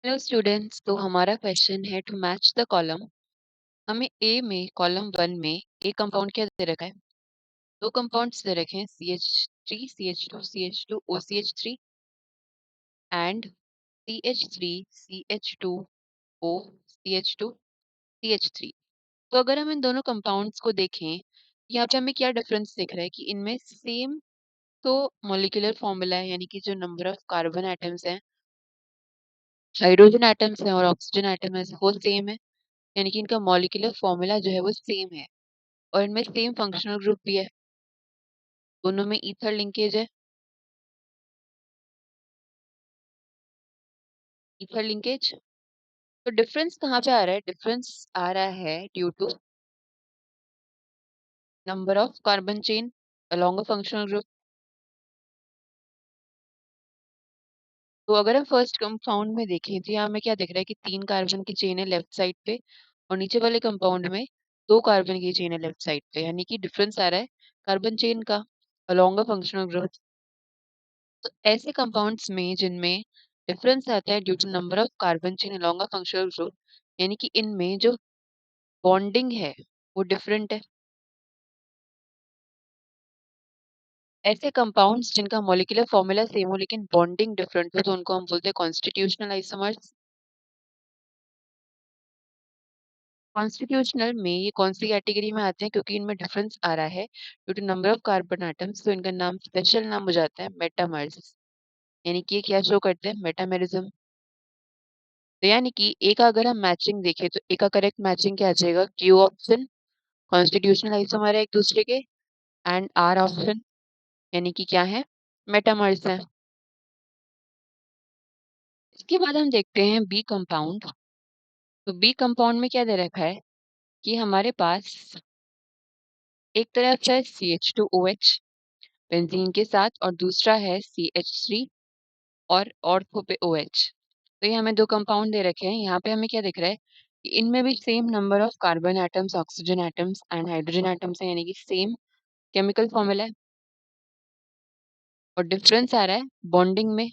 Hello students, तो हमारा question है टू मैच द कॉलम। हमें ए में कॉलम वन में एक कंपाउंड क्या दे रखा है? दो कंपाउंड्स दे रखे हैं, CH3 CH2 CH2 OCH3 and CH3 CH2 O CH2 CH3। तो अगर हम इन दोनों कंपाउंड्स को देखें, यहाँ पे हमें क्या डिफरेंस दिख रहा है कि इनमें सेम तो मॉलिक्यूलर फॉर्मूला है, यानी कि जो नंबर ऑफ कार्बन एटम्स हैं, हाइड्रोजन एटम्स हैं और ऑक्सीजन एटम है, वो सेम है। यानी कि इनका मॉलिक्यूलर फॉर्मूला जो है वो सेम है और इनमें सेम फंक्शनल ग्रुप भी है। दोनों में ईथर लिंकेज है। Ether linkage. तो डिफरेंस कहाँ पे आ रहा है? डिफरेंस आ रहा है due to number of carbon chain along a functional group. तो अगर हम फर्स्ट कंपाउंड में देखें तो यहाँ हमें क्या दिख रहा है कि 3 कार्बन की चेन है लेफ्ट साइड पे और नीचे वाले कंपाउंड में 2 कार्बन की चेन है लेफ्ट साइड पे, यानी कि डिफरेंस आ रहा है कार्बन चेन का अलोंग अ फंक्शनल ग्रुप। तो ऐसे कंपाउंड्स में जिनमें डिफरेंस आता है due to number of carbon chain along a functional group, यानी कि इनमें जो बॉन्डिंग है वो डिफरेंट है। ऐसे कंपाउंड्स जिनका मॉलिक्यूलर फॉर्मूला सेम हो लेकिन बॉन्डिंग डिफरेंट हो तो उनको हम बोलते हैं कॉन्स्टिट्यूशनल आइसोमर्स। कॉन्स्टिट्यूशनल में ये कौन सी कैटेगरी में आते हैं? क्योंकि इनमें डिफरेंस आ रहा है due to number of carbon atoms, तो इनका नाम स्पेशल नाम हो जाता है मेटामर्स। यानी कि ये क्या शो करते हैं? मेटामेरिज्म। तो यानी कि ए का अगर हम मैचिंग देखें तो ए का करेक्ट मैचिंग क्या आ जाएगा? Q option. कॉन्स्टिट्यूशनल आइसोमर है एक दूसरे के। एंड आर ऑप्शन, यानी कि क्या है? मेटामर्स है। इसके बाद हम देखते हैं बी कंपाउंड। तो बी कंपाउंड में क्या दे रखा है कि हमारे पास एक तरफ है CH2OH बेंजीन के साथ और दूसरा है CH3 और ऑर्थो पे OH। तो ये हमें दो कंपाउंड दे रखे हैं। यहाँ पे हमें क्या दिख रहा है कि इनमें भी same number of carbon atoms, oxygen atoms and hydrogen atoms है, यानी कि सेम केमिकल फॉर्मूला है और डिफरेंस आ रहा है बॉन्डिंग में।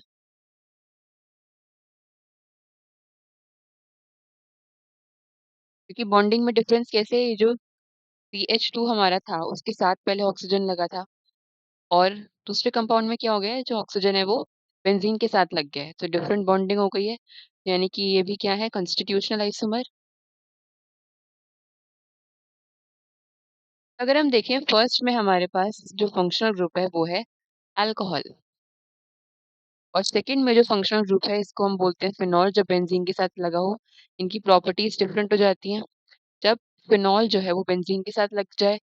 क्योंकि बॉन्डिंग में डिफरेंस कैसे है? ये जो CH2 हमारा था उसके साथ पहले ऑक्सीजन लगा था और दूसरे कंपाउंड में क्या हो गया है, जो ऑक्सीजन है वो बेंजीन के साथ लग गया है, तो डिफरेंट बॉन्डिंग हो गई है। यानी कि ये भी क्या है? Constitutional isomer. अगर हम देखें फर्स्ट में हमारे पास जो फंक्शनल ग्रुप है वो है अल्कोहल और सेकंड में जो फंक्शनल ग्रुप है इसको हम बोलते हैं फिनॉल, जब बेंजीन के साथ लगा हो। इनकी प्रॉपर्टीज डिफरेंट हो जाती हैं जब फिनॉल जो है वो बेंजीन के साथ लग जाए।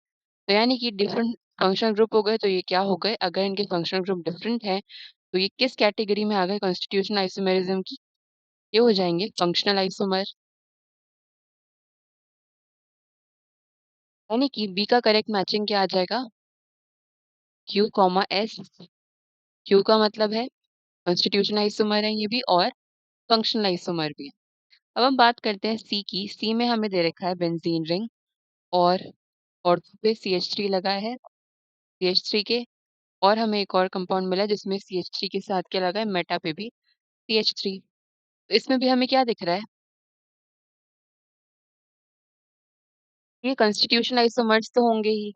तो यानी कि डिफरेंट फंक्शनल ग्रुप हो गए, तो ये क्या हो गए? अगर इनके फंक्शनल ग्रुप डिफरेंट है तो ये किस कैटेगरी में आ गए कॉन्स्टिट्यूशनल आइसोमेरिज्म की? ये हो जाएंगे फंक्शनल आइसोमर। यानी कि बी का करेक्ट मैचिंग क्या आ जाएगा? Q, क्यू का मतलब है कॉन्स्टिट्यूशनल आइसोमर है ये भी और फंक्शनल आइसोमर भी है। अब हम बात करते हैं सी की। सी में हमें दे रखा है बेंजीन रिंग और ऑर्थो पे CH3 लगा है CH3 के, और हमें एक और कंपाउंड मिला जिसमें CH3 के साथ क्या लगा है? मेटा पे भी CH3। तो इसमें भी हमें क्या दिख रहा है? ये कॉन्स्टिट्यूशनल आइसोमर्स तो होंगे ही।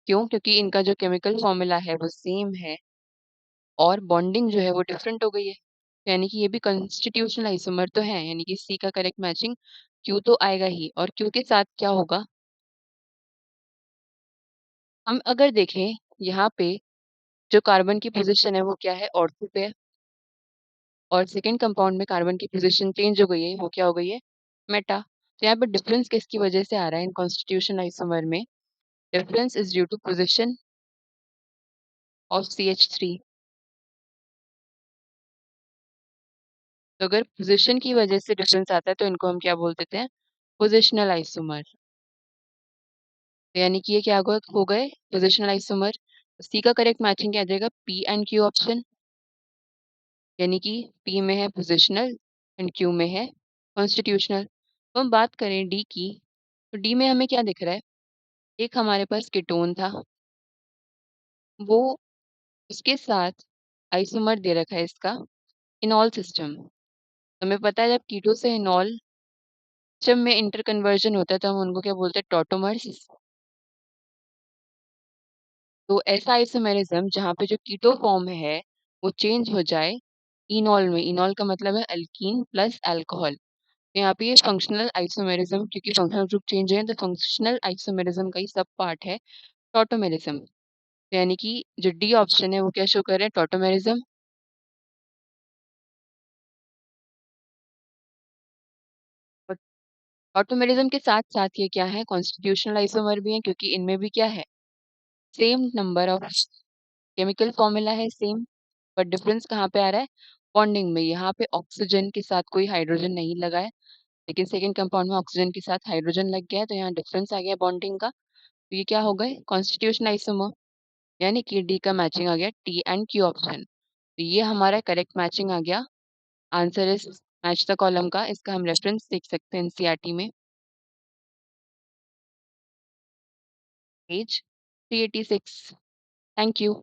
क्यों? क्योंकि इनका जो केमिकल फॉर्मूला है वो सेम है और बॉन्डिंग जो है वो डिफरेंट हो गई है। यानी कि ये भी कॉन्स्टिट्यूशनल आइसोमर तो है, यानी कि सी का करेक्ट मैचिंग क्यू तो आएगा ही। और क्यू के साथ क्या होगा? हम अगर देखें यहाँ पे जो कार्बन की पोजीशन है वो क्या है? ऑर्थो पे है और सेकेंड कंपाउंड में कार्बन की पोजीशन चेंज हो गई है, वो क्या हो गई है? मेटा। तो यहाँ पे डिफरेंस किसकी वजह से आ रहा है इन कॉन्स्टिट्यूशन आइसोमर में? Difference is due to position of CH3। तो अगर पोजीशन की वजह से डिफरेंस आता है तो इनको हम क्या बोल देते हैं? Positional isomer. यानी कि ये क्या हो गए? Positional isomer. सी का करेक्ट मैचिंग क्या आ जाएगा? P and Q option. यानी कि P में है पोजिशनल एंड Q में है कॉन्स्टिट्यूशनल। तो हम बात करें डी की, तो डी में हमें क्या दिख रहा है? एक हमारे पास कीटोन था, वो उसके साथ आइसोमर दे रखा है इसका इनॉल सिस्टम। हमें पता है जब कीटो से इनॉल जब में इंटर कन्वर्जन होता है तो हम उनको क्या बोलते हैं, टॉटोमर्स। तो ऐसा आइसोमेरिज्म जहाँ पे जो कीटो फॉर्म है वो चेंज हो जाए इनॉल में। इनॉल का मतलब है अल्कीन प्लस अल्कोहल। तो यहाँ पे ये फंक्शनल आइसोमेरिज्म, क्योंकि फंक्शनल ग्रुप चेंज है तो फंक्शनल आइसोमेरिज्म का ही सब पार्ट है टॉटोमेरिज्म। तो यानी कि जो डी ऑप्शन है वो क्या शो कर रहे हैं, टॉटोमेरिज्म। और ऑटोमेरिज्म के साथ साथ ये क्या है, कॉन्स्टिट्यूशनल आइसोमर भी है, क्योंकि इनमें भी क्या है, same number of chemical formula है सेम। बट डिफरेंस कहाँ पे आ रहा है, बॉन्डिंग में। यहाँ पे ऑक्सीजन के साथ कोई हाइड्रोजन नहीं लगा है, लेकिन सेकेंड कंपाउंड में ऑक्सीजन के साथ हाइड्रोजन लग गया है, तो यहाँ डिफरेंस आ गया बॉन्डिंग का। तो ये क्या हो गए, कॉन्स्टिट्यूशन आइसोमर। यानी कि डी का मैचिंग आ गया टी एंड क्यू ऑप्शन। तो ये हमारा करेक्ट मैचिंग आ गया। Answer is match the column का। इसका हम रेफरेंस देख सकते हैं एनसीईआरटी में, पेज 386। Thank you.